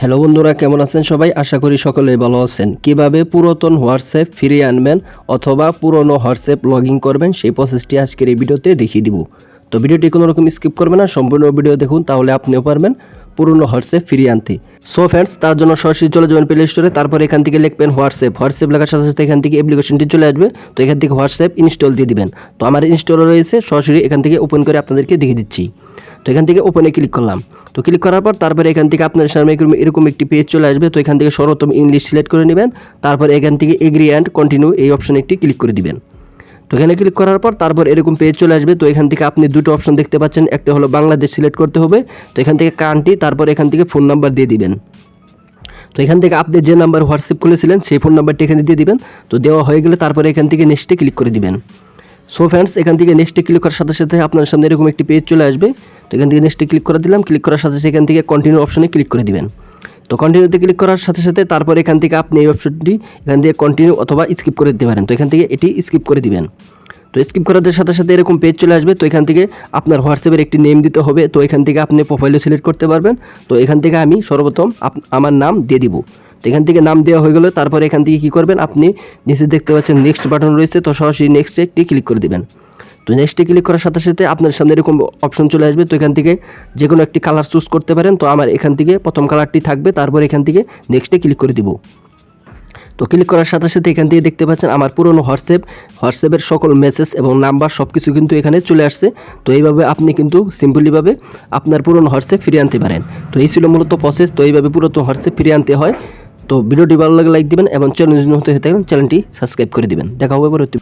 Hello বন্ধুরা, কেমন আছেন সবাই? আশা করি সকলেই ভালো আছেন। কিভাবে পুরাতন হোয়াটসঅ্যাপ ফিরিয়ে আনবেন অথবা পুরনো হোয়াটসঅ্যাপ লগ ইন করবেন সেই প্রসেসটি আজকের এই ভিডিওতে দেখিয়ে দিব। তো ভিডিওটি কোনো রকম স্কিপ করবেন না, সম্পূর্ণ ভিডিও দেখুন, তাহলে আপনিও পারবেন পুরনো হোয়াটসঅ্যাপ ফিরিয়ে আনতে। সো ফ্রেন্ডস, তার জন্য সরাসরি চলে যাবেন প্লে স্টোরে, তারপর এখান থেকে লিখবেন হোয়াটসঅ্যাপ লেখার সাথে সাথে এখান থেকে অ্যাপ্লিকেশনটি চলে আসবে। তো এখান থেকে হোয়াটসঅ্যাপ ইনস্টল দিয়ে দিবেন। তো আমার ইনস্টল রয়েছে, সরাসরি এখান থেকে ওপেন করে আপনাদেরকে দেখিয়ে দিচ্ছি। তো এখান থেকে ওপেনে ক্লিক করলাম। তো ক্লিক করার পর তারপরে এখান থেকে আপনার সামনে এরকম একটি পেজ চলে আসবে। তো এখান থেকে সর্বপ্রথম ইংলিশ সিলেক্ট করে নেবেন, তারপর এখান থেকে এগ্রি অ্যান্ড কন্টিনিউ এই অপশনে একটি ক্লিক করে দিবেন। তো এখানে ক্লিক করার পর তারপর এরকম পেজ চলে আসবে। তো এখান থেকে আপনি দুটো অপশন দেখতে পাচ্ছেন, একটা হলো বাংলাদেশ সিলেক্ট করতে হবে। তো এখান থেকে কান্ট্রি, তারপর এখান থেকে ফোন নাম্বার দিয়ে দিবেন। তো এখান থেকে আপনি যে নাম্বার হোয়াটসঅ্যাপ খুলেছিলেন সেই ফোন নাম্বারটি এখানে দিয়ে দিবেন। তো দেওয়া হয়ে গেলে তারপরে এখান থেকে নেক্সটে ক্লিক করে দিবেন। সো ফ্রেন্ডস, এখান থেকে নেক্সটে ক্লিক করার সাথে সাথে আপনার সামনে এরকম একটি পেজ চলে আসবে। তো এখান থেকে নেক্সটে ক্লিক করে দিলাম। ক্লিক করার সাথে সাথে এখান থেকে কন্টিনিউ অপশনে ক্লিক করে দিবেন। তো কন্টিনিউতে ক্লিক করার সাথে সাথে তারপর এখান থেকে আপনি এই অপশনটি এখান থেকে কন্টিনিউ অথবা স্কিপ করে দিতে পারেন। তো এখান থেকে এটি স্কিপ করে দিবেন। তো স্কিপ করার সাথে সাথে এরকম পেজ চলে আসবে। তো এখান থেকে আপনার হোয়াটসঅ্যাপের একটি নেম দিতে হবে। তো এখান থেকে আপনি প্রোফাইলও সিলেক্ট করতে পারবেন। তো এখান থেকে আমি সর্বপ্রথম আমার নাম দিয়ে দিব। তো এখান থেকে নাম দেওয়া হয়ে গেলে তারপরে এখান থেকে কী করবেন, আপনি নিচে দেখতে পাচ্ছেন নেক্সট বাটন রয়েছে। তো সরাসরি নেক্সটে একটি ক্লিক করে দেবেন। তো নেক্সটে ক্লিক করার সাথে সাথে আপনার সামনে এরকম অপশন চলে আসবে। তো এখান থেকে যে কোনো একটি কালার চুজ করতে পারেন। তো আমার এখান থেকে প্রথম কালারটি থাকবে, তারপর এখান থেকে নেক্সটে ক্লিক করে দিব। তো ক্লিক করার সাথে সাথে এখান থেকে দেখতে পাচ্ছেন আমার পুরনো হোয়াটসঅ্যাপের সকল মেসেজ এবং নাম্বার সব কিছু কিন্তু এখানে চলে আসছে। তো এইভাবে আপনি কিন্তু সিম্পলিভাবে আপনার পুরনো হোয়াটসঅ্যাপ ফিরিয়ে আনতে পারেন। তো এই ছিল মূলত প্রসেস। তো এইভাবে পুরাতন হোয়াটসঅ্যাপ ফিরিয়ে আনতে হয়। তো ভিডিওটি ভালো লাগে লাইক দিবেন এবং চ্যানেল নতুন হতে থাকলে চ্যানেলটি সাবস্ক্রাইব করে দিবেন। দেখা হবে পরবর্তী।